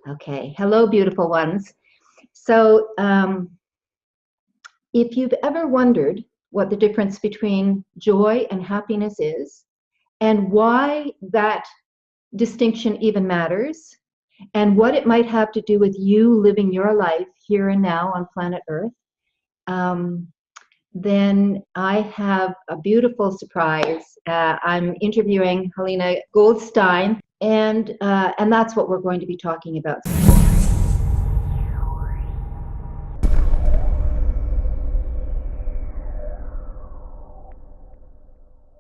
Okay. Hello, beautiful ones. So, if you've ever wondered what the difference between joy and happiness is, and why that distinction even matters, and what it might have to do with you living your life here and now on planet Earth, um, then I have a beautiful surprise. I'm interviewing Halina Goldstein, and that's what we're going to be talking about.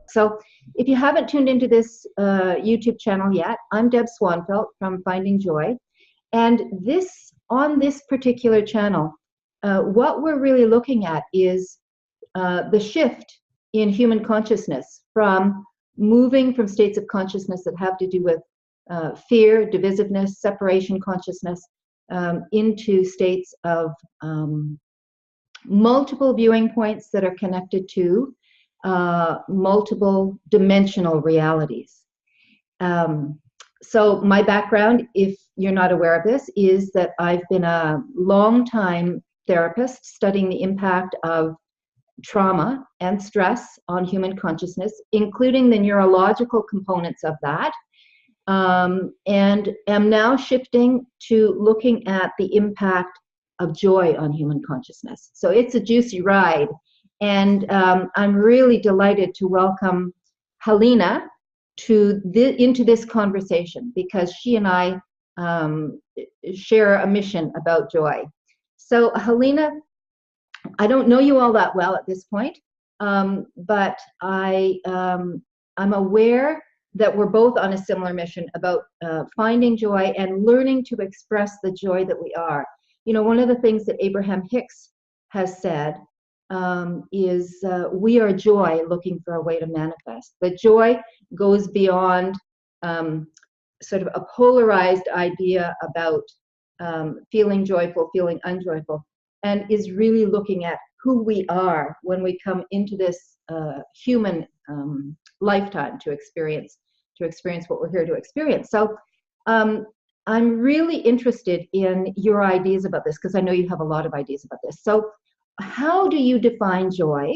So if you haven't tuned into this YouTube channel yet, I'm Deb Swanfelt from Finding Joy. And on this particular channel, what we're really looking at is the shift in human consciousness from moving from states of consciousness that have to do with fear, divisiveness, separation consciousness, into states of multiple viewing points that are connected to multiple dimensional realities. So my background, if you're not aware of this, is that I've been a long-time therapist studying the impact of trauma and stress on human consciousness, including the neurological components of that, and am now shifting to looking at the impact of joy on human consciousness. So it's a juicy ride. And I'm really delighted to welcome Halina into this conversation, because she and I share a mission about joy. So Halina, I don't know you all that well at this point, but I'm aware that we're both on a similar mission about finding joy and learning to express the joy that we are. You know, one of the things that Abraham Hicks has said is we are joy looking for a way to manifest. But joy goes beyond sort of a polarized idea about feeling joyful, feeling unjoyful, and is really looking at who we are when we come into this human lifetime to experience what we're here to experience. So I'm really interested in your ideas about this, because I know you have a lot of ideas about this. So how do you define joy,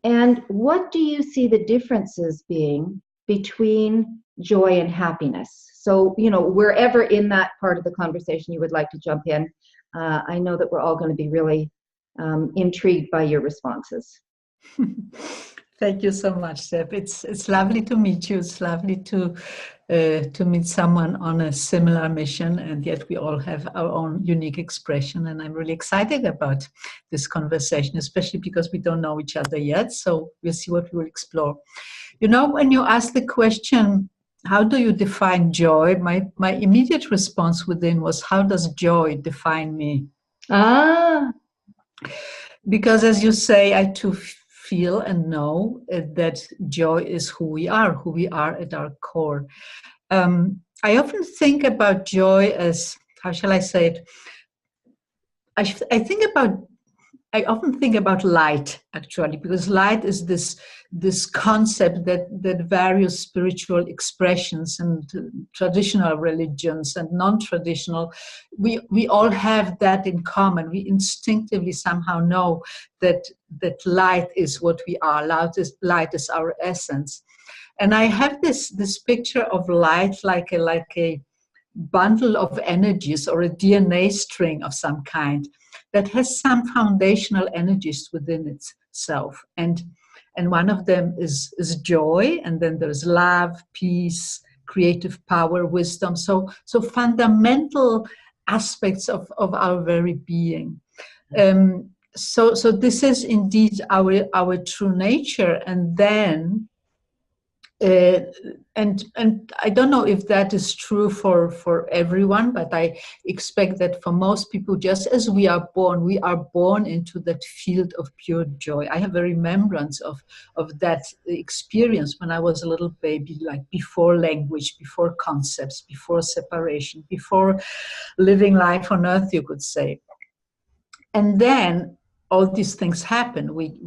and what do you see the differences being between joy and happiness? So, you know, wherever in that part of the conversation you would like to jump in, I know that we're all going to be really intrigued by your responses. Thank you so much, Deb. It's lovely to meet you. It's lovely to meet someone on a similar mission, and yet we all have our own unique expression. And I'm really excited about this conversation, especially because we don't know each other yet. So we'll see what we will explore. You know, when you ask the question, how do you define joy? My immediate response within was, how does joy define me? Because as you say, I too feel and know that joy is who we are at our core. I often think about joy as, how shall I say it? I often think about light, actually, because light is this concept that various spiritual expressions and traditional religions and non-traditional, we all have that in common. We instinctively somehow know that light is what we are. Light is our essence. And I have this picture of light like a bundle of energies, or a DNA string of some kind, that has some foundational energies within itself. And one of them is joy, and then there's love, peace, creative power, wisdom. So fundamental aspects of our very being. So this is indeed our true nature. And then and I don't know if that is true for everyone, but I expect that for most people, just as we are born into that field of pure joy. I have a remembrance of that experience when I was a little baby, like before language, before concepts, before separation, before living life on earth, you could say. And then all these things happen. We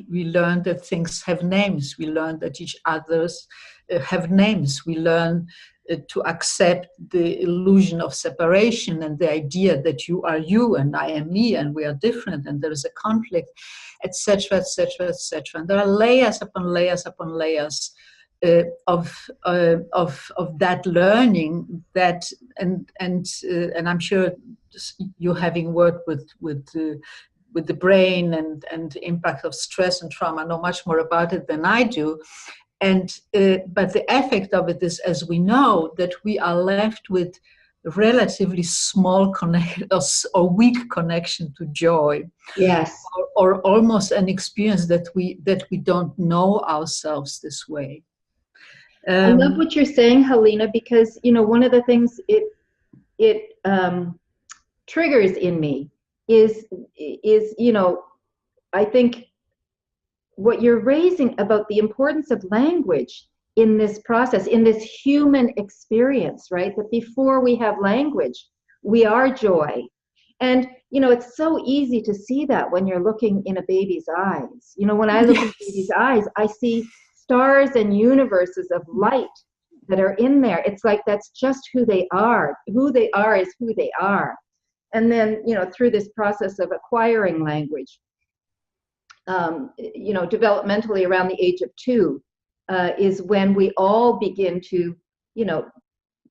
learn that things have names. We learn that each others have names. We learn to accept the illusion of separation and the idea that you are you and I am me and we are different and there is a conflict, etc., etc., etc. And there are layers upon layers upon layers of that learning that and I'm sure you having worked with the brain and the impact of stress and trauma know much more about it than I do. And but the effect of it is, as we know, that we are left with relatively small connection or weak connection to joy. Yes. Or almost an experience that we don't know ourselves this way. I love what you're saying, Halina, because one of the things it triggers in me is I think what you're raising about the importance of language in this process, in this human experience, right? That before we have language, we are joy. And, it's so easy to see that when you're looking in a baby's eyes. When I look in a baby's eyes, I see stars and universes of light that are in there. It's like that's just who they are. Who they are is who they are. And then, through this process of acquiring language, developmentally around the age of 2 is when we all begin to,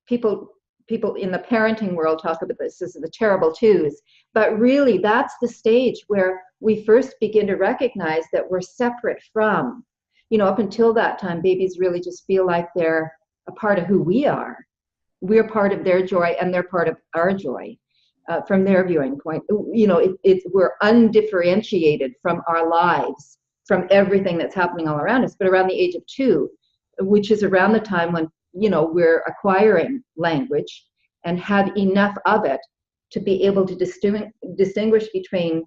people in the parenting world talk about this as the terrible twos, but really that's the stage where we first begin to recognize that we're separate from, up until that time, babies really just feel like they're a part of who we are. We're part of their joy and they're part of our joy. From their viewing point, we're undifferentiated from our lives, from everything that's happening all around us. But around the age of 2, which is around the time when, we're acquiring language and have enough of it to be able to distinguish between,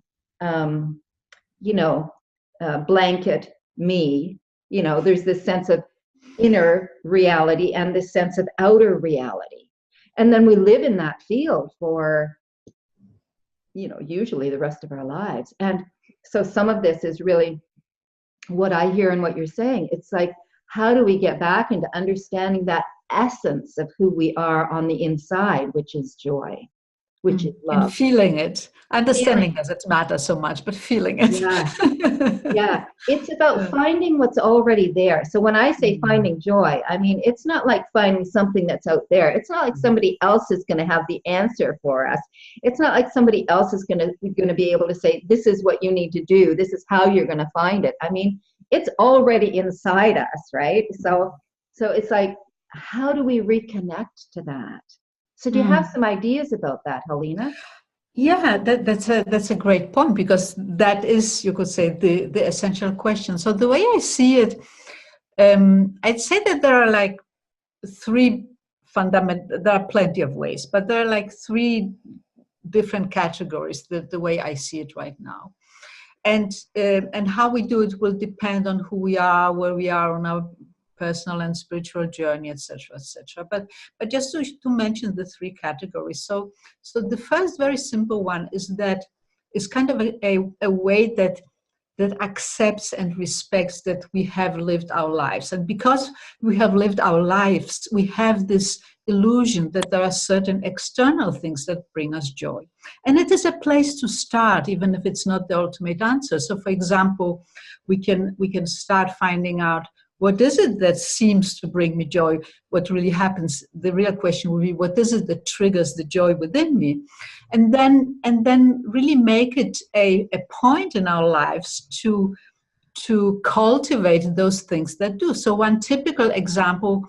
blanket, me, there's this sense of inner reality and this sense of outer reality. And then we live in that field for, usually the rest of our lives. And so some of this is really what I hear and what you're saying. It's like, how do we get back into understanding that essence of who we are on the inside, which is joy, which is love. And feeling it. Understanding doesn't matter so much, but feeling it. Yeah. It's about finding what's already there. So when I say finding joy, I mean, it's not like finding something that's out there. It's not like somebody else is going to have the answer for us. It's not like somebody else is going to be able to say, this is what you need to do. This is how you're going to find it. I mean, it's already inside us, right? So it's like, how do we reconnect to that? So do you have some ideas about that, Halina? Yeah, that's a great point, because that is, you could say, the essential question. So the way I see it, I'd say that there are like three fundamental, there are plenty of ways, but there are like three different categories, the way I see it right now. And how we do it will depend on who we are, where we are on our personal and spiritual journey, etc., etc. But just to mention the three categories. So the first very simple one is kind of a way that accepts and respects that we have lived our lives. And because we have lived our lives, we have this illusion that there are certain external things that bring us joy. And it is a place to start, even if it's not the ultimate answer. So for example, we can start finding out, what is it that seems to bring me joy? What really happens? The real question will be, what is it that triggers the joy within me? And then really make it a point in our lives to cultivate those things that do. So one typical example,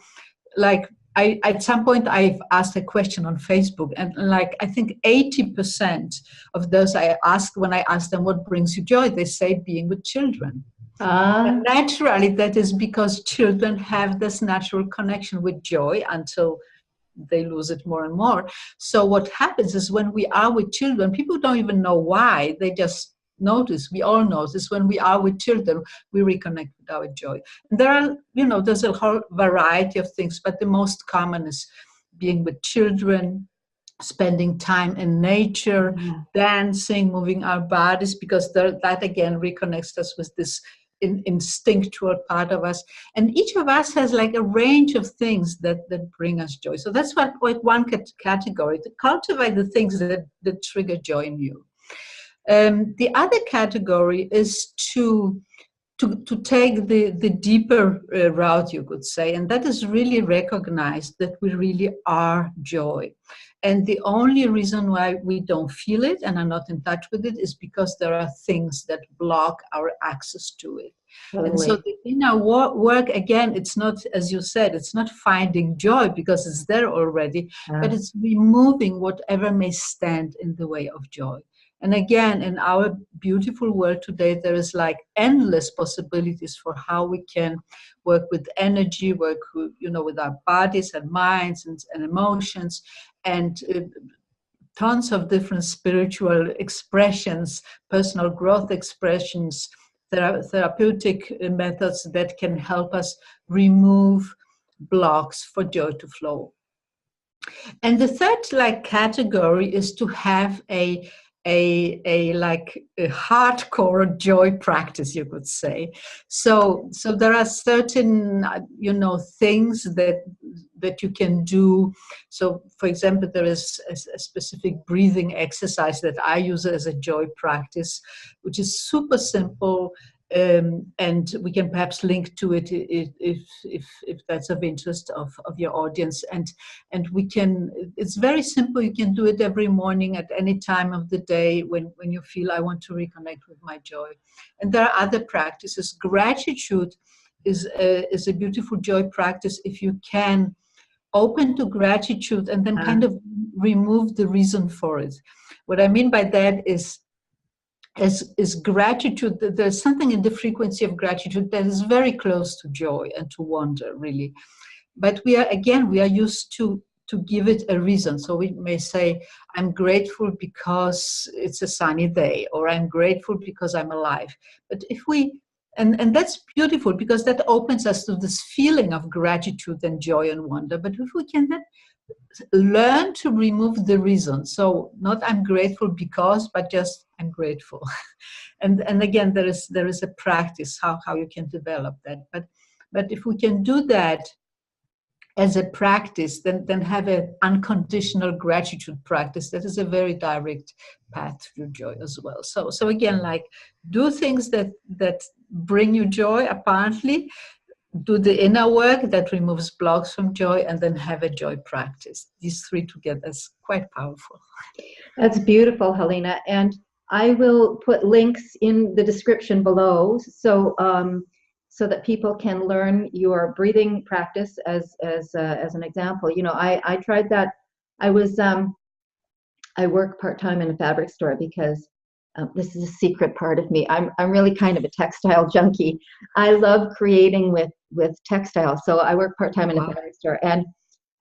like at some point I've asked a question on Facebook, and like I think 80% of those I ask, when I ask them what brings you joy, they say being with children. And naturally, that is because children have this natural connection with joy until they lose it more and more. So what happens is, when we are with children, people don't even know why, they just notice. We all notice when we are with children, we reconnect with our joy. And there are, there's a whole variety of things, but the most common is being with children, spending time in nature, dancing, moving our bodies, because that again reconnects us with this instinctual part of us. And each of us has like a range of things that bring us joy. So that's what like one category, to cultivate the things that trigger joy in you. The other category is to take the deeper route, you could say, and that is really recognize that we really are joy. And the only reason why we don't feel it and are not in touch with it is because there are things that block our access to it. Totally. And so the inner work, again, it's not, as you said, it's not finding joy because it's there already, but it's removing whatever may stand in the way of joy. And again, in our beautiful world today, there is like endless possibilities for how we can work with energy, work with, with our bodies and minds and emotions, and tons of different spiritual expressions, personal growth expressions, therapeutic methods that can help us remove blocks for joy to flow. And the third like category is to have a hardcore joy practice, you could say. So there are certain things that you can do. So for example, there is a specific breathing exercise that I use as a joy practice, which is super simple. And we can perhaps link to it if that's of interest of your audience. And we can, it's very simple. You can do it every morning at any time of the day when you feel I want to reconnect with my joy. And there are other practices. Gratitude is a beautiful joy practice if you can open to gratitude and then kind of remove the reason for it. What I mean by that is gratitude. There's something in the frequency of gratitude that is very close to joy and to wonder, really. But we are used to give it a reason. So we may say, I'm grateful because it's a sunny day, or I'm grateful because I'm alive. But if we, and that's beautiful because that opens us to this feeling of gratitude and joy and wonder. But if we can then learn to remove the reason. So not I'm grateful because, but just I'm grateful. and again, there is a practice how you can develop that. But if we can do that as a practice, then have an unconditional gratitude practice. That is a very direct path to joy as well. So again, like do things that bring you joy, apparently. Do the inner work that removes blocks from joy, and then have a joy practice. These three together is quite powerful. That's beautiful, Halina. And I will put links in the description below so that people can learn your breathing practice as an example. I tried that. I work part-time in a fabric store because this is a secret part of me. I'm really kind of a textile junkie. I love creating with textiles. So I work part-time in a fabric store, and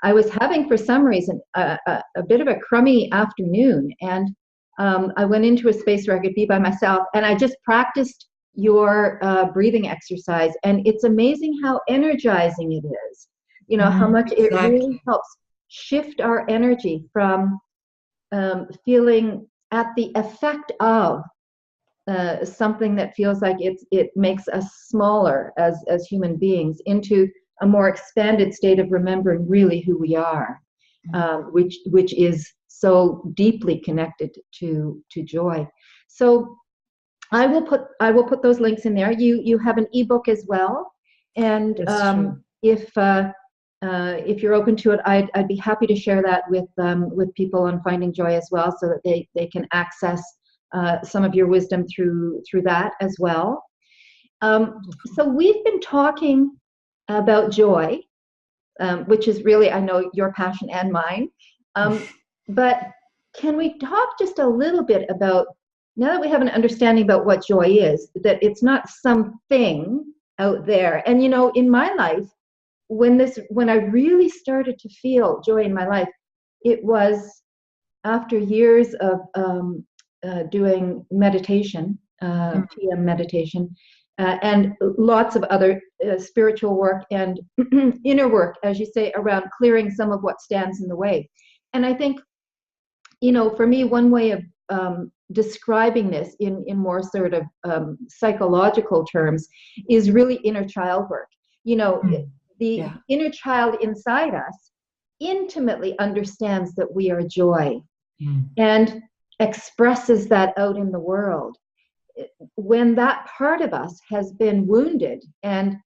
I was having, for some reason, a bit of a crummy afternoon, and I went into a space where I could be by myself, and I just practiced your breathing exercise, and it's amazing how energizing it is. How much it really helps shift our energy from feeling at the effect of something that feels like it makes us smaller as human beings into a more expanded state of remembering really who we are, which is so deeply connected to joy. So I will put those links in there. You have an ebook as well, and if you're open to it, I'd be happy to share that with people on Finding Joy as well, so that they can access some of your wisdom through that as well. So we've been talking about joy, which is really, I know, your passion and mine. But can we talk just a little bit about, now that we have an understanding about what joy is, that it's not something out there. And in my life, when I really started to feel joy in my life, it was after years of doing meditation, PM meditation, and lots of other spiritual work and inner work, as you say, around clearing some of what stands in the way. And I think for me, one way of describing this in more sort of psychological terms is really inner child work. The Yeah. inner child inside us intimately understands that we are joy and expresses that out in the world. When that part of us has been wounded and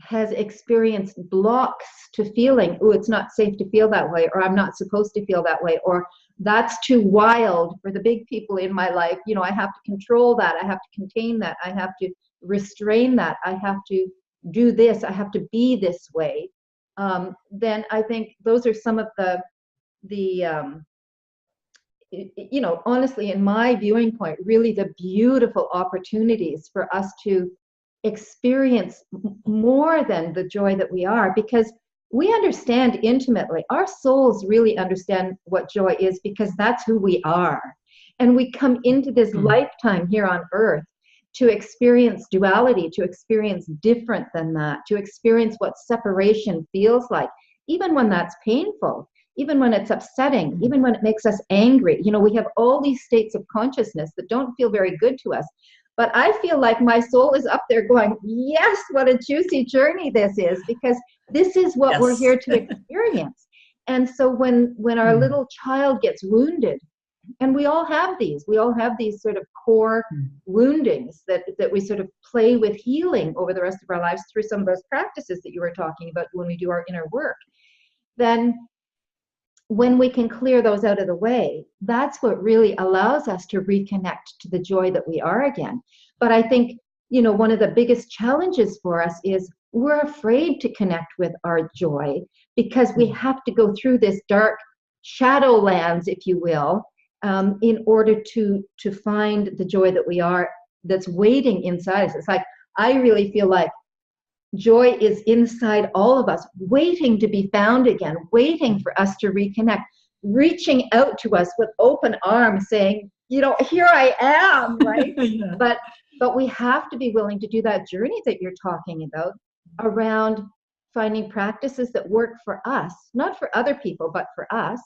has experienced blocks to feeling, oh, it's not safe to feel that way, or I'm not supposed to feel that way, or that's too wild for the big people in my life. I have to control that. I have to contain that. I have to restrain that. I have to do this. I have to be this way. Then I think those are some of the honestly, in my viewing point, really the beautiful opportunities for us to experience more than the joy that we are, because we understand intimately, our souls really understand what joy is, because that's who we are. And we come into this lifetime here on earth to experience duality, to experience different than that, to experience what separation feels like, even when that's painful, even when it's upsetting, even when it makes us angry. We have all these states of consciousness that don't feel very good to us. But I feel like my soul is up there going, yes, what a juicy journey this is, because this is what we're here to experience. And so when our little child gets wounded, and we all have these sort of core woundings that we sort of play with healing over the rest of our lives through some of those practices that you were talking about when we do our inner work, then when we can clear those out of the way, that's what really allows us to reconnect to the joy that we are again. But I think, one of the biggest challenges for us is we're afraid to connect with our joy, because we have to go through this dark shadowlands, if you will, in order to find the joy that we are, that's waiting inside us. It's like, I really feel like joy is inside all of us, waiting to be found again, waiting for us to reconnect, reaching out to us with open arms, saying, here I am, right? Yeah. But we have to be willing to do that journey that you're talking about, around finding practices that work for us, not for other people, but for us.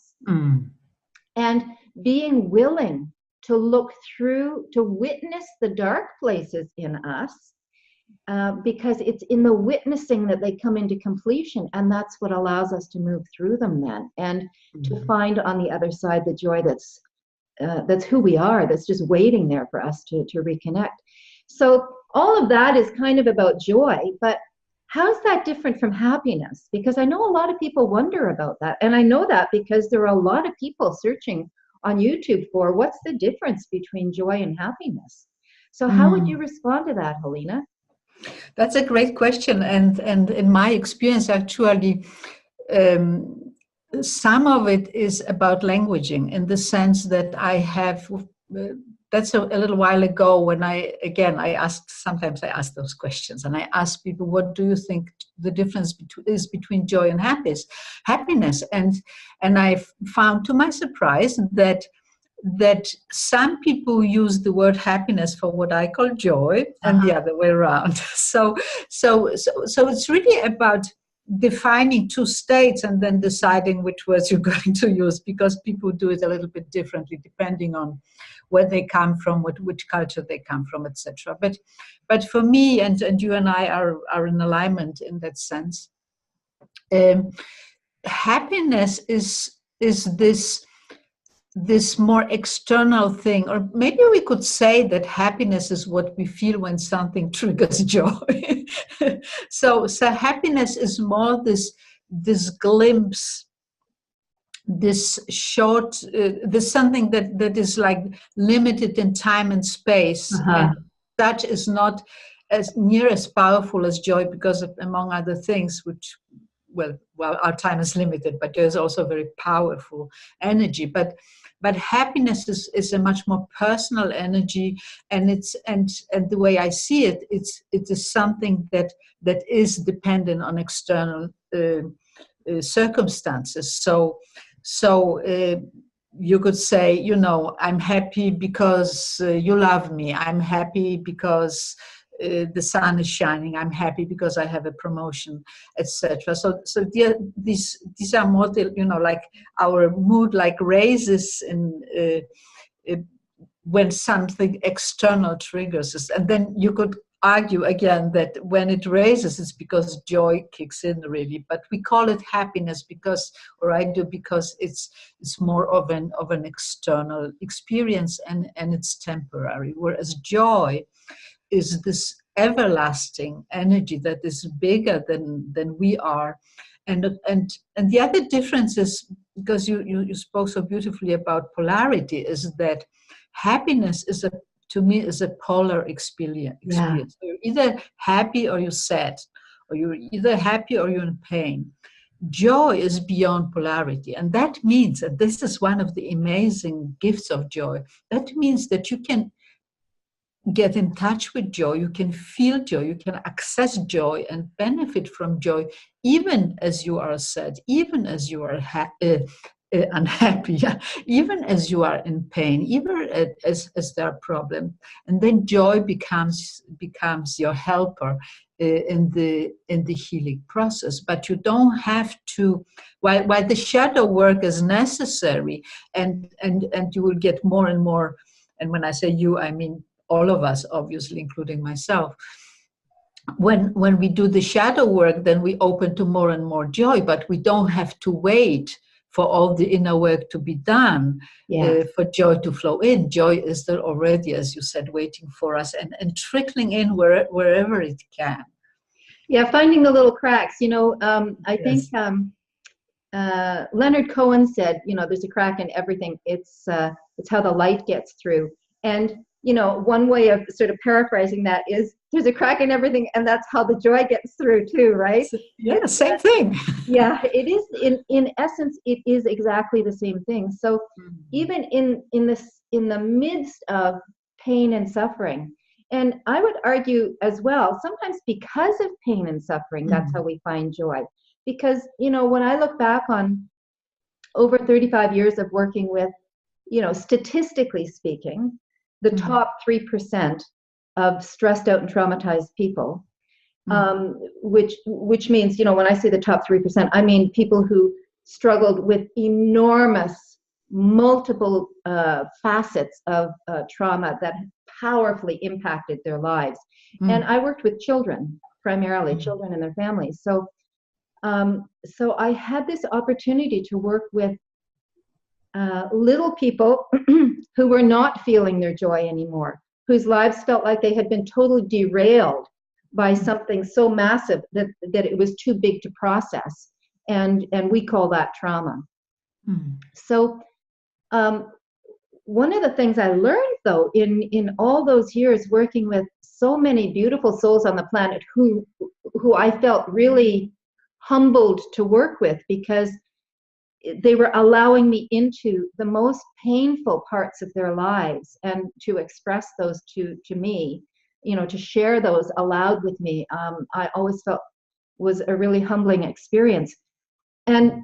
And being willing to look through, to witness the dark places in us, because it's in the witnessing that they come into completion, and that's what allows us to move through them then, and to find on the other side the joy that's who we are, that's just waiting there for us to reconnect. So all of that is kind of about joy, but how's that different from happiness? Because I know a lot of people wonder about that, and I know that because there are a lot of people searching on YouTube for what's the difference between joy and happiness. So how would you respond to that, Halina? That's a great question, and in my experience, actually, some of it is about languaging, in the sense that I have. That's a little while ago when sometimes I ask those questions, and I ask people, what do you think the difference is between joy and happiness? And I found, to my surprise, that some people use the word happiness for what I call joy, and the other way around. So it's really about defining two states and then deciding which words you're going to use, because people do it a little bit differently depending on where they come from, which culture they come from, etc. But for me, and you and I are in alignment in that sense. Happiness is this more external thing, or maybe we could say that happiness is what we feel when something triggers joy. So happiness is more this glimpse, this short, this something that is like limited in time and space, and that is not as near as powerful as joy, because of, among other things, which well, our time is limited, but there's also very powerful energy. But happiness is a much more personal energy, and it's and the way I see it, it is something that is dependent on external circumstances. So you could say, I'm happy because you love me. I'm happy because the sun is shining, I'm happy because I have a promotion, etc. So these are more, like our mood like raises in when something external triggers us. And then you could argue again that when it raises, it's because joy kicks in, really. But we call it happiness because, or I do, because it's more of an external experience, and it's temporary. Whereas joy is this everlasting energy that is bigger than we are. And the other difference is, because you spoke so beautifully about polarity, is that happiness to me is a polar experience. Yeah. So you're either happy or you're sad, or you're either happy or you're in pain. Joy is beyond polarity, and that means that this is one of the amazing gifts of joy. That means that you can get in touch with joy, you can feel joy, you can access joy and benefit from joy, even as you are sad, even as you are unhappy, even as you are in pain, even as there are problems. And then joy becomes your helper in the healing process. But you don't have to, while the shadow work is necessary, and you will get more and more, and when I say you, I mean all of us, obviously, including myself. When we do the shadow work, then we open to more and more joy, but we don't have to wait for all the inner work to be done, for joy to flow in. Joy is there already, as you said, waiting for us and trickling in wherever it can. Yeah, finding the little cracks. I think Leonard Cohen said, there's a crack in everything. It's how the light gets through. And one way of sort of paraphrasing that is, there's a crack in everything, and that's how the joy gets through too, right? Yeah, same thing. Yeah, it is. In essence, it is exactly the same thing. So even in the midst of pain and suffering, and I would argue as well, sometimes because of pain and suffering, that's how we find joy. Because when I look back on over 35 years of working with, statistically speaking, the top 3% of stressed out and traumatized people, which means, when I say the top 3%, I mean people who struggled with enormous, multiple facets of trauma that powerfully impacted their lives. And I worked with children, primarily children and their families. So I had this opportunity to work with little people who were not feeling their joy anymore, whose lives felt like they had been totally derailed by something so massive that it was too big to process. And we call that trauma. So one of the things I learned, though, in all those years working with so many beautiful souls on the planet who I felt really humbled to work with, because they were allowing me into the most painful parts of their lives and to express those to me, to share those aloud with me. I always felt was a really humbling experience. And,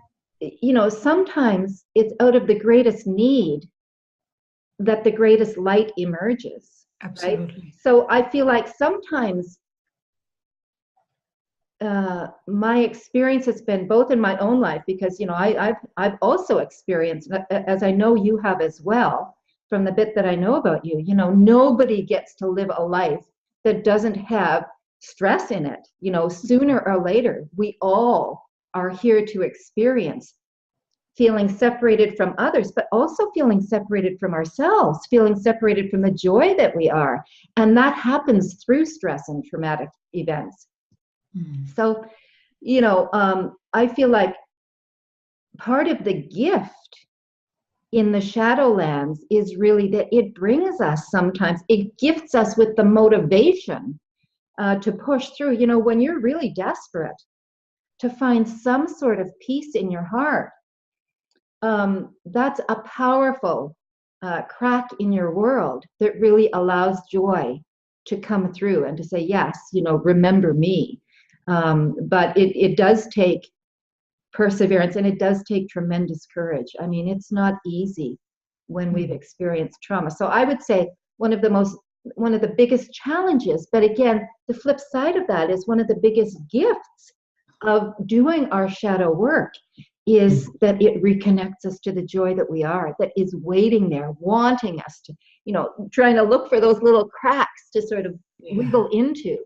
sometimes it's out of the greatest need that the greatest light emerges. Absolutely. Right? So I feel like sometimes my experience has been both in my own life, because I've also experienced, as I know you have as well, from the bit that I know about you, nobody gets to live a life that doesn't have stress in it. Sooner or later, we all are here to experience feeling separated from others, but also feeling separated from ourselves, feeling separated from the joy that we are. And that happens through stress and traumatic events. So, I feel like part of the gift in the Shadowlands is really that it brings us sometimes, it gifts us with the motivation to push through, when you're really desperate to find some sort of peace in your heart. That's a powerful crack in your world that really allows joy to come through and to say, yes, remember me. But it does take perseverance, and it does take tremendous courage. I mean, it's not easy when we've experienced trauma. So I would say one of the most one of the biggest challenges. But again, the flip side of that is one of the biggest gifts of doing our shadow work is that it reconnects us to the joy that we are, that is waiting there, wanting us to, trying to look for those little cracks to sort of wiggle into.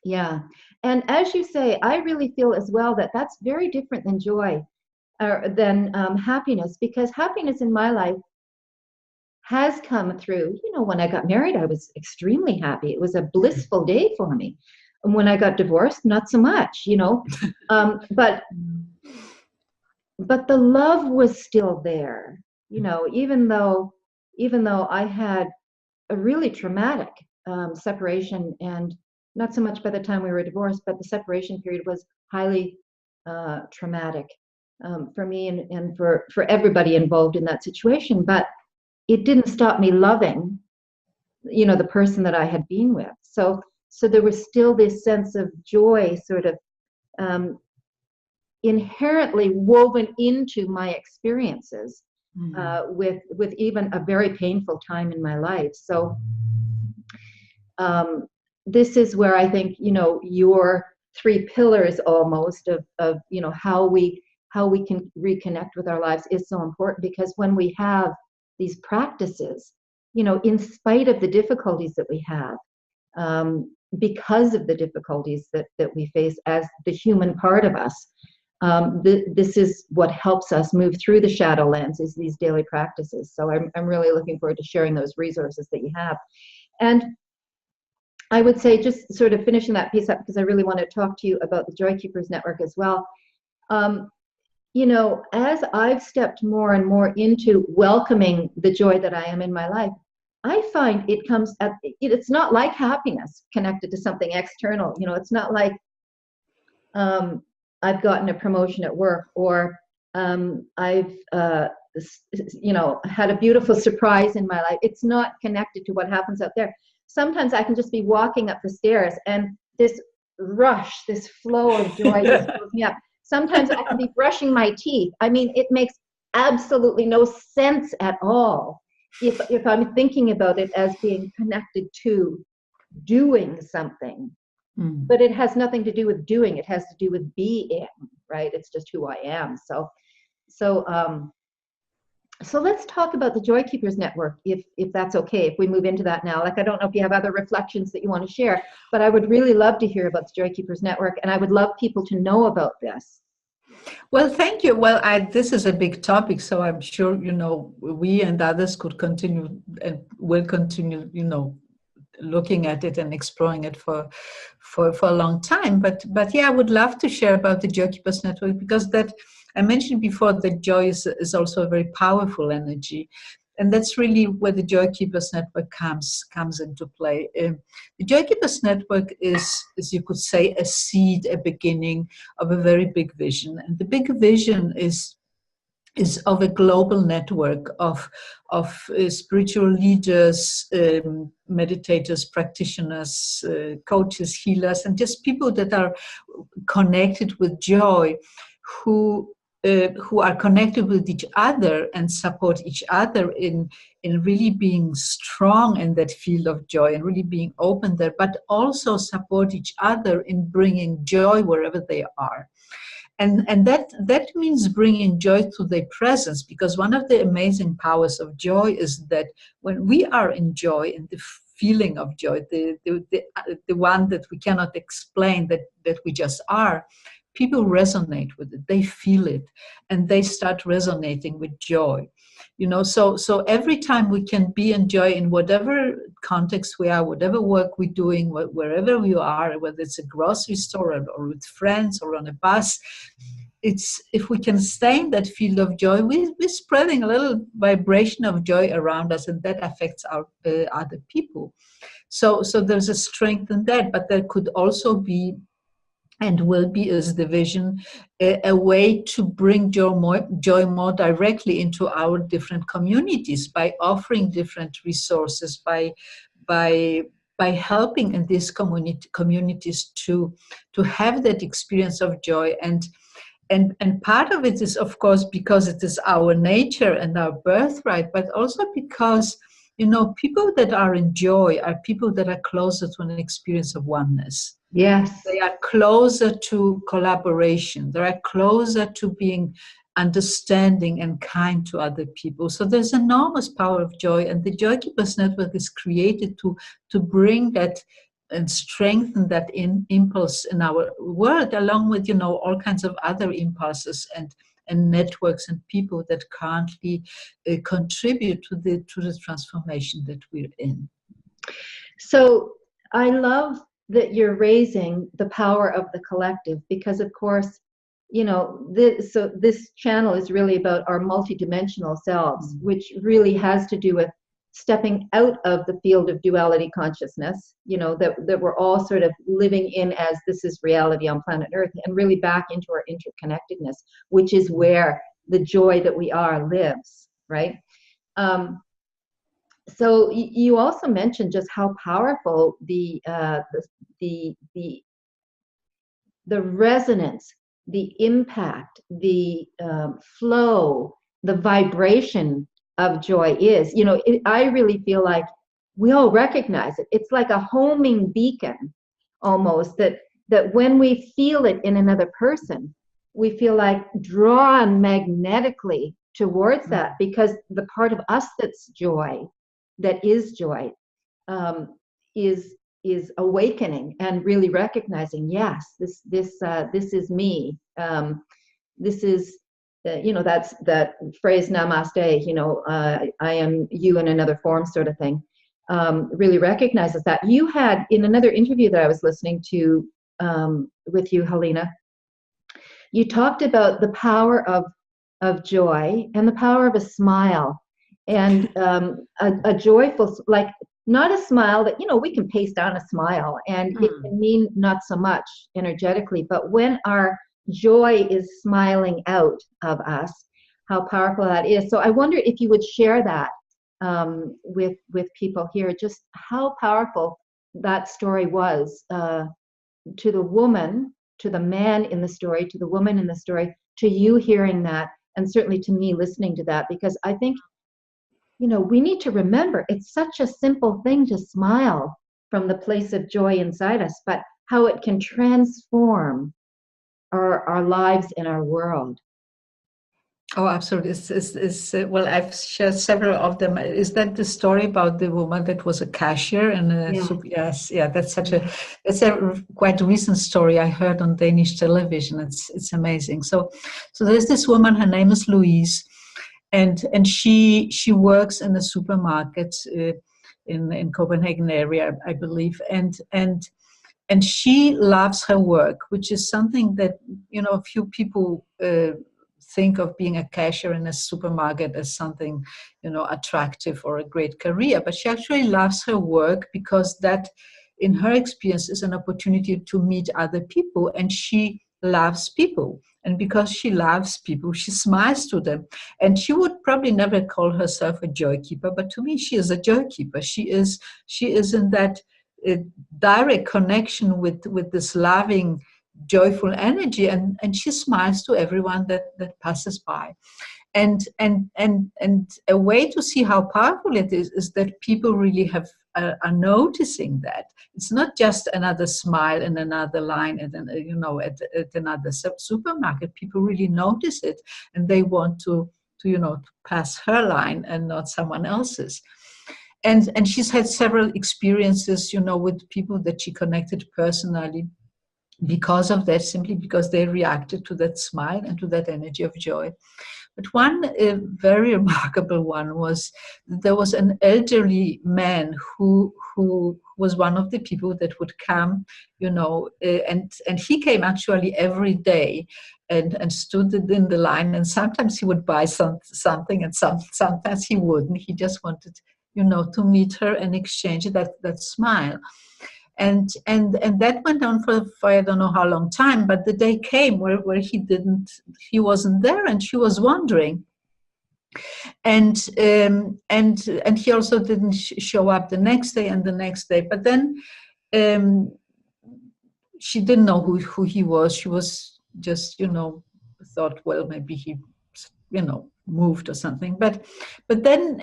Yeah. And as you say, I really feel as well that that's very different than joy or than happiness, because happiness in my life has come through, when I got married, I was extremely happy. It was a blissful day for me. And when I got divorced, not so much, but the love was still there, even though I had a really traumatic separation, and not so much by the time we were divorced, but the separation period was highly traumatic for me and for everybody involved in that situation. But it didn't stop me loving, the person that I had been with. So there was still this sense of joy sort of inherently woven into my experiences with even a very painful time in my life. So this is where I think, your three pillars almost of how we can reconnect with our lives is so important, because when we have these practices, in spite of the difficulties that we have, because of the difficulties that we face as the human part of us, this is what helps us move through the shadowlands, is these daily practices. So I'm really looking forward to sharing those resources that you have. And I would say, just sort of finishing that piece up, because I really want to talk to you about the Joy Keepers Network as well. As I've stepped more and more into welcoming the joy that I am in my life, I find it's not like happiness connected to something external. It's not like I've gotten a promotion at work, or I've had a beautiful surprise in my life. It's not connected to what happens out there. Sometimes I can just be walking up the stairs and this rush, this flow of joy just fills me up. Sometimes I can be brushing my teeth. I mean, it makes absolutely no sense at all if I'm thinking about it as being connected to doing something. But it has nothing to do with doing. It has to do with being, right? It's just who I am. So let's talk about the Joy Keepers Network, if that's okay, if we move into that now. Like, I don't know if you have other reflections that you want to share, but I would really love to hear about the Joy Keepers Network, and I would love people to know about this. Well, thank you. Well, this is a big topic, so I'm sure, we and others could continue and will continue, looking at it and exploring it for a long time. But yeah, I would love to share about the Joy Keepers Network, because that I mentioned before that joy is also a very powerful energy. And that's really where the Joy Keepers Network comes into play. The Joy Keepers Network is, as you could say, a seed, a beginning of a very big vision. And the big vision is of a global network of spiritual leaders, meditators, practitioners, coaches, healers, and just people that are connected with joy, who are connected with each other and support each other in really being strong in that field of joy and really being open there, but also support each other in bringing joy wherever they are. And that means bringing joy to their presence, because one of the amazing powers of joy is that when we are in joy, in the feeling of joy, the one that we cannot explain, that we just are, people resonate with it, they feel it, and they start resonating with joy. So every time we can be in joy in whatever context we are, whatever work we're doing, wherever we are, whether it's a grocery store or with friends or on a bus, if we can stay in that field of joy, we're spreading a little vibration of joy around us, and that affects our other people. So there's a strength in that, but there could also be, and will be, as the vision, a way to bring joy more directly into our different communities by offering different resources, by helping in these communities to have that experience of joy. And part of it is, of course, because it is our nature and our birthright, but also because people that are in joy are people that are closer to an experience of oneness. Yes. They are closer to collaboration. They are closer to being understanding and kind to other people. So there's enormous power of joy, and the Joy Keepers Network is created to bring that and strengthen that impulse in our world, along with all kinds of other impulses and networks and people that currently contribute to the transformation that we're in. So I love that you're raising the power of the collective, because of course, this channel is really about our multidimensional selves, which really has to do with stepping out of the field of duality consciousness, that we're all sort of living in as this is reality on planet Earth, and really back into our interconnectedness, which is where the joy that we are lives, right? So you also mentioned just how powerful the resonance, the impact, the flow, the vibration of joy is. I really feel like we all recognize it. It's like a homing beacon, almost, that when we feel it in another person, we feel like drawn magnetically towards that, because the part of us that's joy, that is joy, is awakening and really recognizing, yes, this is me. This is that's that phrase namaste. I am you in another form, sort of thing. Really recognizes that. You had, in another interview that I was listening to with you, Halina, you talked about the power of joy and the power of a smile, and a joyful, like, not a smile that, we can paste on a smile and it can mean not so much energetically, but when our joy is smiling out of us, how powerful that is. So I wonder if you would share that with people here, just how powerful that story was to the woman, to the man in the story, to the woman in the story, to you hearing that, and certainly to me listening to that, because I think, we need to remember it's such a simple thing to smile from the place of joy inside us, but how it can transform our lives and our world. Oh, absolutely. Well, I've shared several of them. Is that the story about the woman that was a cashier? And yes, yeah, that's a quite recent story I heard on Danish television. It's amazing. So there's this woman, her name is Louise, and she works in a supermarket in Copenhagen area, I believe, and she loves her work, which is something that few people think of being a cashier in a supermarket as something attractive or a great career. But she actually loves her work because that, in her experience, is an opportunity to meet other people, and she loves people. And because she loves people, she smiles to them. And she would probably never call herself a joy keeper, but to me, she is a joy keeper. She is in that direct connection with this loving, joyful energy, and she smiles to everyone that passes by. And a way to see how powerful it is that people really are noticing that it's not just another smile in another line, and then at another supermarket. People really notice it, and they want to pass her line and not someone else's. And she's had several experiences, with people that she connected personally because of that, simply because they reacted to that smile and to that energy of joy. But one very remarkable one was, there was an elderly man who was one of the people that would come, and he came actually every day and stood in the line, and sometimes he would buy something, and sometimes he wouldn't. He just wanted, to meet her and exchange that smile. And that went on for I don't know how long time, but the day came where he wasn't there, and she was wondering. And he also didn't show up the next day and the next day. But then she didn't know who he was. She was just, thought, well, maybe he, moved or something. But then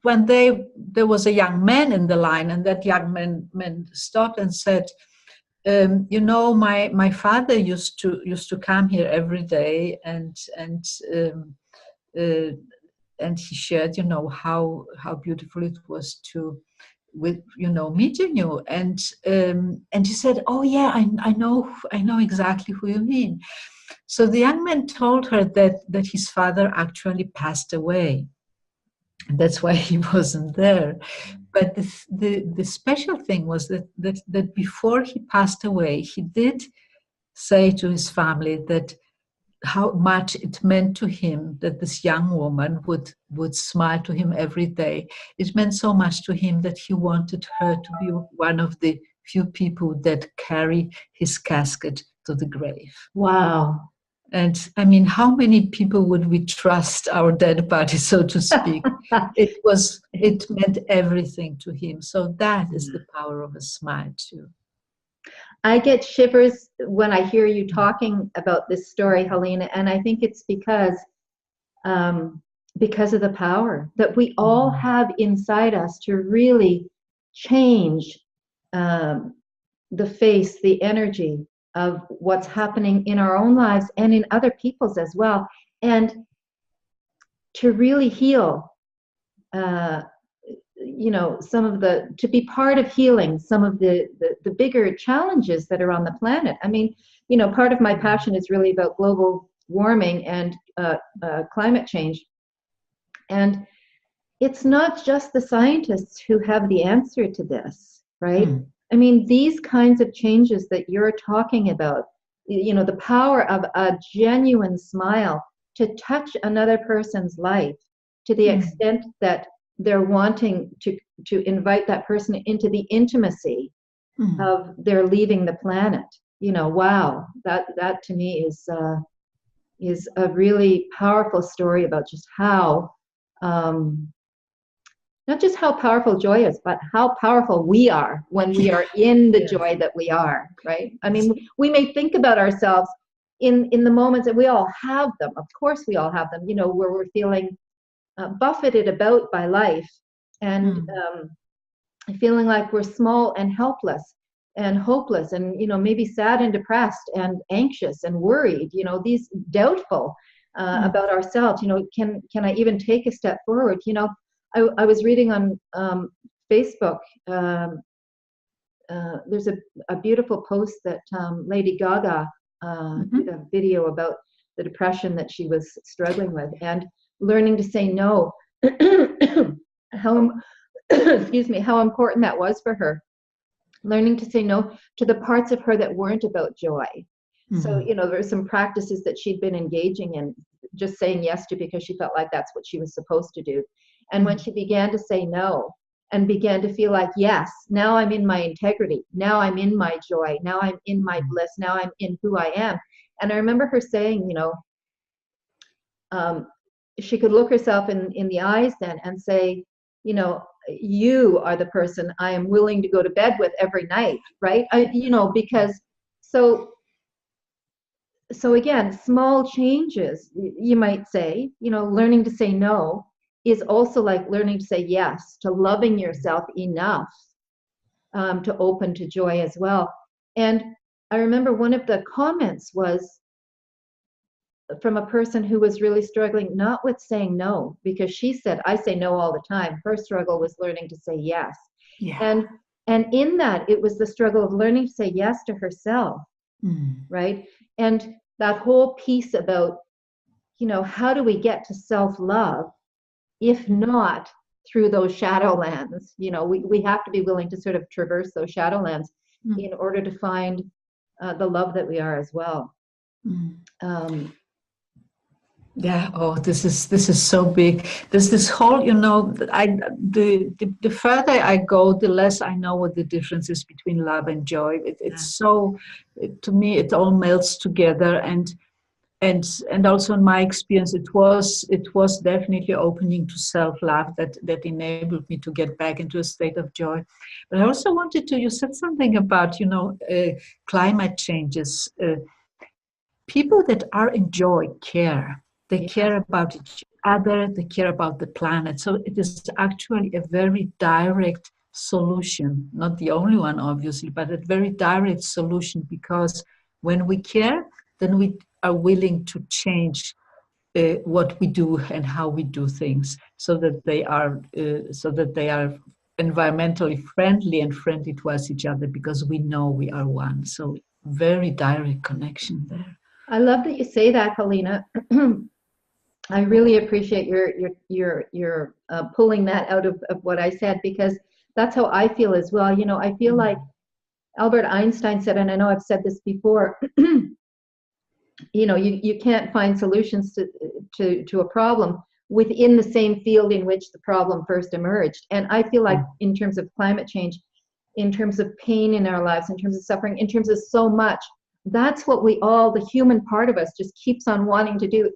when there was a young man in the line, and that young man stopped and said, you know, my father used to come here every day, and he shared, you know, how beautiful it was to with, you know, meeting you. And he said, oh yeah, I know exactly who you mean. So the young man told her that his father actually passed away. That's why he wasn't there. But the special thing was that before he passed away, he did say to his family that how much it meant to him that this young woman would smile to him every day. It meant so much to him that he wanted her to be one of the few people that carry his casket to the grave. Wow. And I mean, how many people would we trust our dead body, so to speak? It meant everything to him. So that is the power of a smile too. I get shivers when I hear you talking about this story, Halina, and I think it's because of the power that we all have inside us to really change the face, the energy of what's happening in our own lives and in other people's as well, and to really heal. You know, to be part of healing some of the bigger challenges that are on the planet. I mean, you know, part of my passion is really about global warming and climate change. And it's not just the scientists who have the answer to this, right? I mean, these kinds of changes that you're talking about, you know, the power of a genuine smile to touch another person's life to the extent that they're wanting to invite that person into the intimacy of their leaving the planet. You know, wow, that to me is a really powerful story about just how not just how powerful joy is, but how powerful we are when we are in the joy that we are, right? I mean, we may think about ourselves in the moments, and we all have them. Of course we all have them, you know, where we're feeling buffeted about by life and feeling like we're small and helpless and hopeless and, you know, maybe sad and depressed and anxious and worried, you know, these doubtful about ourselves, you know, can I even take a step forward? You know, I was reading on Facebook, there's a beautiful post that Lady Gaga did a video about the depression that she was struggling with and learning to say no, how excuse me, how important that was for her, learning to say no to the parts of her that weren't about joy. So, you know, there's some practices that she'd been engaging in, just saying yes to because she felt like that's what she was supposed to do. And when she began to say no and began to feel like, yes, now I'm in my integrity, now I'm in my joy, now I'm in my bliss, now I'm in who I am. And I remember her saying, you know, she could look herself in the eyes then and say, you know, you are the person I am willing to go to bed with every night, right? You know, because so again, small changes, you might say, you know, learning to say no is also like learning to say yes, to loving yourself enough to open to joy as well. And I remember one of the comments was from a person who was really struggling, not with saying no, because she said, I say no all the time. Her struggle was learning to say yes. Yeah. And in that, it was the struggle of learning to say yes to herself, right? And that whole piece about, you know, how do we get to self-love if not through those shadowlands? You know, we have to be willing to sort of traverse those shadowlands in order to find the love that we are as well. Yeah. Oh, this is so big. There's this whole, you know, the further I go, the less I know what the difference is between love and joy. It's so, to me, it all melts together. And also in my experience, it was definitely opening to self-love that enabled me to get back into a state of joy. But I also wanted to, you said something about, you know, climate changes. People that are in joy care. They care about each other, they care about the planet. So it is actually a very direct solution, not the only one, obviously, but a very direct solution, because when we care, then we are willing to change what we do and how we do things, so that they are environmentally friendly and friendly towards each other, because we know we are one. So very direct connection there. I love that you say that, Halina. I really appreciate your pulling that out of what I said, because that's how I feel as well. I feel like Albert Einstein said, and I know I've said this before, you can't find solutions to a problem within the same field in which the problem first emerged. And I feel like in terms of climate change, in terms of pain in our lives, in terms of suffering, in terms of so much, that's what the human part of us just keeps on wanting to do.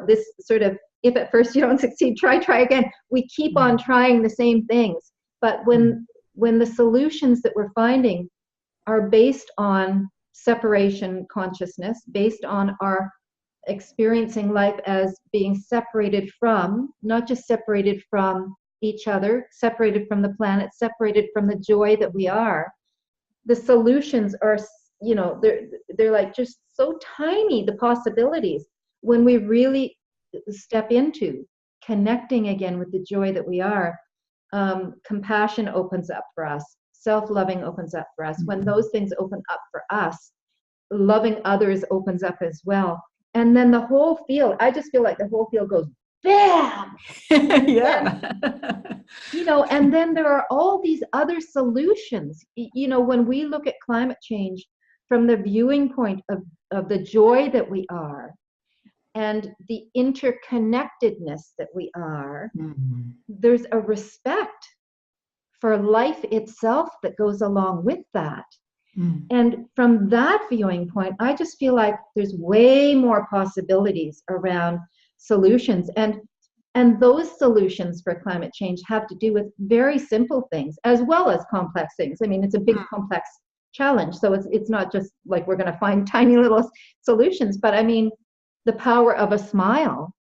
This sort of, if at first you don't succeed, try again. We keep on trying the same things. But when the solutions that we're finding are based on separation consciousness, based on our experiencing life as being separated from, not just separated from each other, separated from the planet, separated from the joy that we are, the solutions are, they're like just so tiny, the possibilities, when we really step into connecting again with the joy that we are. Compassion opens up for us. Self-loving opens up for us. When those things open up for us, loving others opens up as well. And then the whole field, I just feel like the whole field goes bam. Yeah. And then there are all these other solutions. When we look at climate change from the viewing point of the joy that we are and the interconnectedness that we are, there's a respect for life itself that goes along with that. And from that viewing point, I just feel like there's way more possibilities around solutions. And those solutions for climate change have to do with very simple things as well as complex things. I mean, it's a big complex challenge. So it's not just like we're going to find tiny little solutions, but I mean, the power of a smile,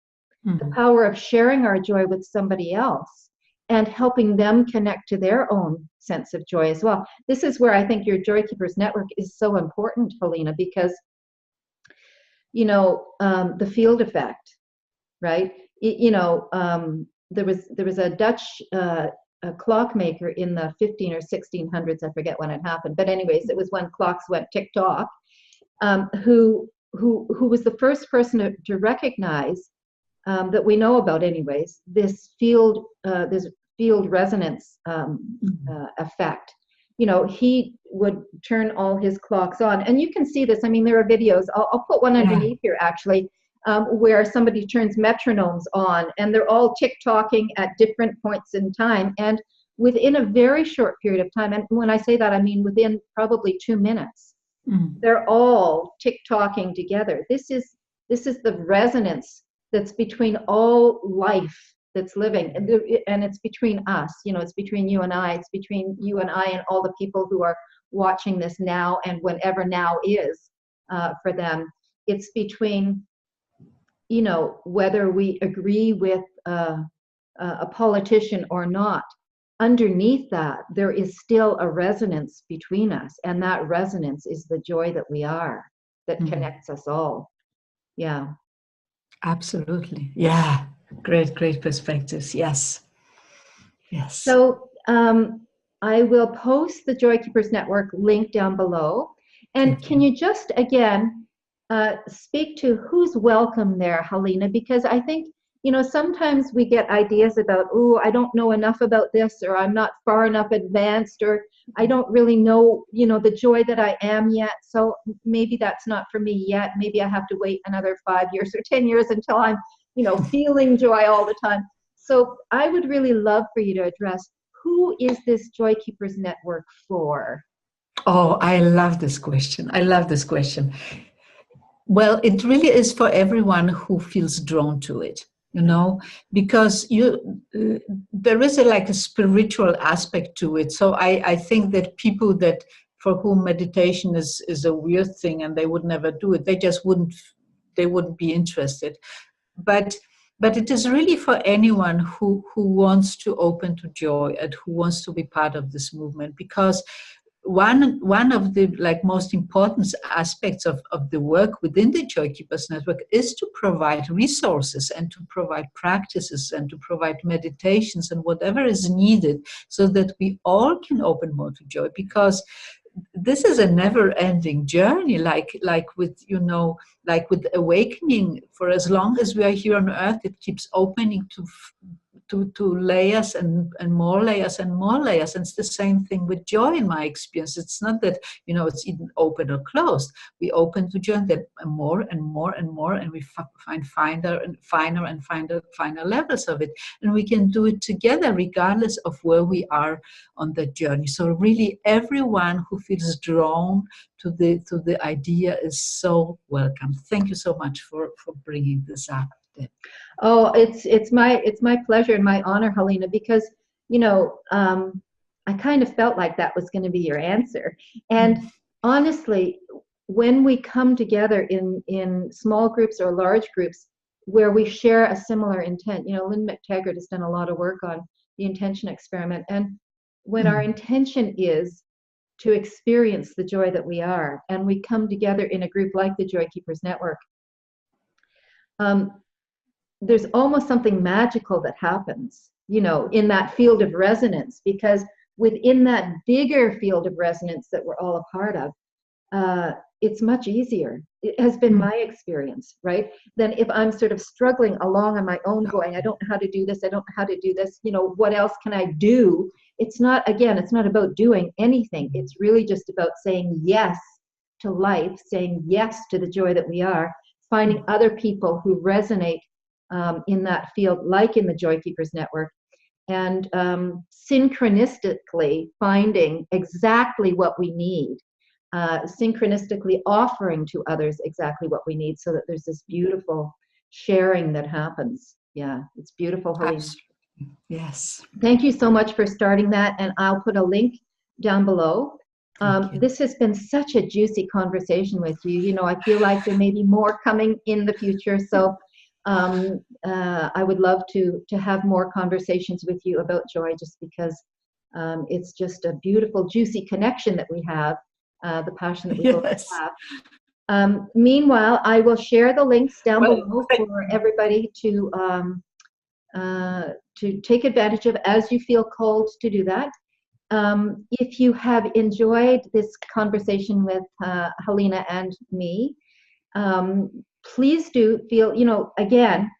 the power of sharing our joy with somebody else and helping them connect to their own sense of joy as well. This is where I think your Joy Keepers Network is so important, Halina, because, the field effect, right? There was a Dutch a clockmaker in the 15 or 1600s, I forget when it happened, but anyways, it was when clocks went tick-tock, who was the first person to recognize that we know about anyways, this field resonance effect. He would turn all his clocks on, and you can see this. I mean, there are videos. I'll put one underneath here actually, where somebody turns metronomes on, and they're all tick-tocking at different points in time, and within a very short period of time. And when I say that, I mean within probably 2 minutes, they're all tick-tocking together. This is the resonance that's between all life that's living, and it's between us. It's between you and I. It's between you and I and all the people who are watching this now and whenever now is for them. It's between, whether we agree with a politician or not. Underneath that, there is still a resonance between us, and that resonance is the joy that we are, that connects us all. Yeah. Absolutely. Yeah. Great perspectives. Yes. So I will post the Joy Keepers Network link down below. And can you just, again, speak to who's welcome there, Halina? Because I think, sometimes we get ideas about, oh, I don't know enough about this, or I'm not far enough advanced, or I don't really know, the joy that I am yet. So maybe that's not for me yet. Maybe I have to wait another 5 years or 10 years until I'm, feeling joy all the time. So I would really love for you to address, who is this Joy Keepers Network for? Oh, I love this question. Well, it really is for everyone who feels drawn to it, because there is a spiritual aspect to it. So I think that people that for whom meditation is a weird thing and they would never do it, they wouldn't be interested. But But it is really for anyone who wants to open to joy and who wants to be part of this movement, because one of the most important aspects of the work within the Joy Keepers Network is to provide resources and to provide practices and to provide meditations and whatever is needed so that we all can open more to joy, because this is a never-ending journey, like with with awakening. For as long as we are here on earth, it keeps opening to layers and more layers and more layers. And it's the same thing with joy in my experience. It's not that it's either open or closed. We open to joy, and then more and more and more, and we find finer and finer levels of it, and we can do it together regardless of where we are on the journey. So really, everyone who feels drawn to the idea is so welcome. Thank you so much for bringing this up. Oh, it's my pleasure and my honor, Halina, because I kind of felt like that was going to be your answer. And honestly, when we come together in small groups or large groups where we share a similar intent, Lynn McTaggart has done a lot of work on the intention experiment, and when our intention is to experience the joy that we are, and we come together in a group like the Joy Keepers Network, there's almost something magical that happens, in that field of resonance, because within that bigger field of resonance that we're all a part of, it's much easier. It has been my experience, right? Than if I'm sort of struggling along on my own, going, I don't know how to do this, I don't know how to do this, what else can I do? It's not about doing anything. It's really just about saying yes to life, saying yes to the joy that we are, finding other people who resonate in that field, like in the Joy Keepers Network, and synchronistically finding exactly what we need, synchronistically offering to others exactly what we need, so that there's this beautiful sharing that happens. Yeah, it's beautiful, Halina. Absolutely. Yes. Thank you so much for starting that, and I'll put a link down below. This has been such a juicy conversation with you. I feel like there may be more coming in the future, so I would love to have more conversations with you about joy, just because it's just a beautiful, juicy connection that we have, the passion that we both have. Meanwhile, I will share the links down below for everybody to take advantage of as you feel called to do that. If you have enjoyed this conversation with Halina and me, please do feel, again,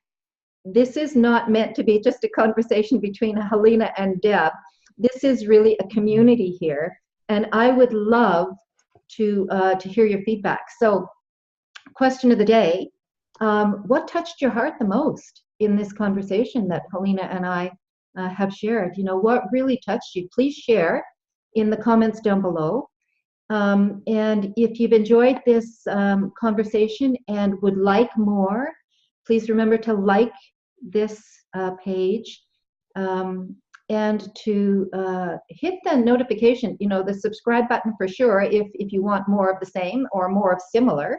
this is not meant to be just a conversation between Halina and Deb. This is really a community here, and I would love to hear your feedback. So, question of the day, what touched your heart the most in this conversation that Halina and I have shared? What really touched you? Please share in the comments down below. And if you've enjoyed this conversation and would like more, please remember to like this page and to hit the notification, the subscribe button for sure, if you want more of the same or more of similar.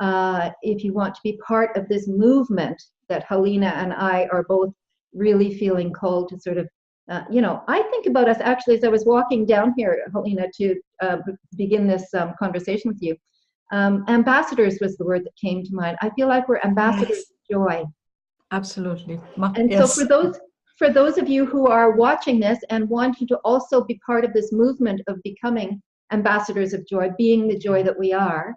If you want to be part of this movement that Halina and I are both really feeling called to sort of, I think about us actually as I was walking down here, Halina, to begin this conversation with you. Ambassadors was the word that came to mind. I feel like we're ambassadors of joy. Absolutely. And so for those of you who are watching this and wanting to also be part of this movement of becoming ambassadors of joy, being the joy that we are,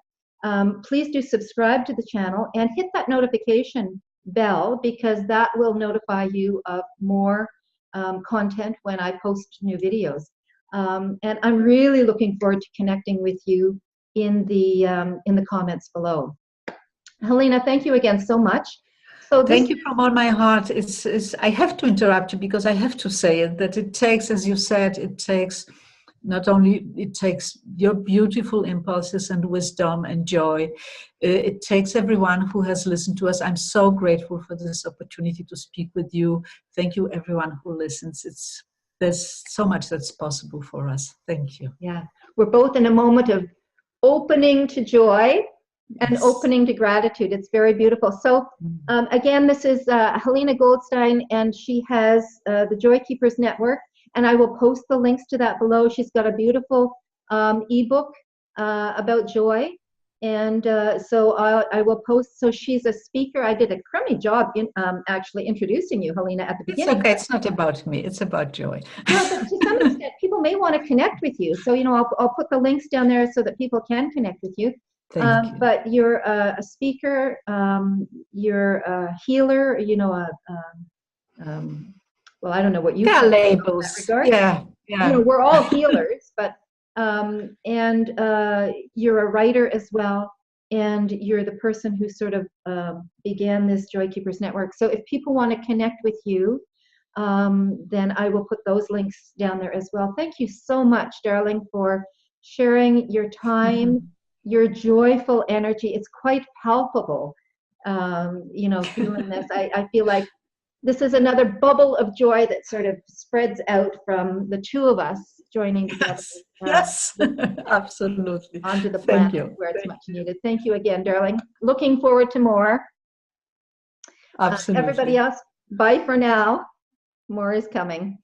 please do subscribe to the channel and hit that notification bell, because that will notify you of more content when I post new videos. And I'm really looking forward to connecting with you in the comments below. Halina, thank you again so much. So thank you from all my heart. I have to interrupt you because I have to say it, that it takes, as you said, it takes your beautiful impulses and wisdom and joy. It takes everyone who has listened to us. I'm so grateful for this opportunity to speak with you. Thank you, everyone who listens. There's so much that's possible for us. Thank you. Yeah, we're both in a moment of opening to joy, and Yes. opening to gratitude. It's very beautiful. So again, this is Halina Goldstein, and she has the Joy Keepers Network, and I will post the links to that below. She's got a beautiful ebook about joy, and so I will post. So she's a speaker. I did a crummy job in actually introducing you, Halina, at the It's beginning. okay. It's not about me. It's about joy. Well, but to some extent, people may want to connect with you. So, I'll put the links down there so that people can connect with you. Thank you. But you're a speaker, you're a healer, well, I don't know what you Yeah, call labels. in that regard. Yeah, yeah. We're all healers, but, and you're a writer as well. And you're the person who sort of began this Joy Keepers Network. So if people want to connect with you, then I will put those links down there as well. Thank you so much, darling, for sharing your time, your joyful energy. It's quite palpable, feeling this. I feel like this is another bubble of joy that sort of spreads out from the two of us joining together. Yes, absolutely. Onto the Thank planet you. where it's much needed. Thank you again, darling. Looking forward to more. Absolutely. Everybody else, bye for now. More is coming.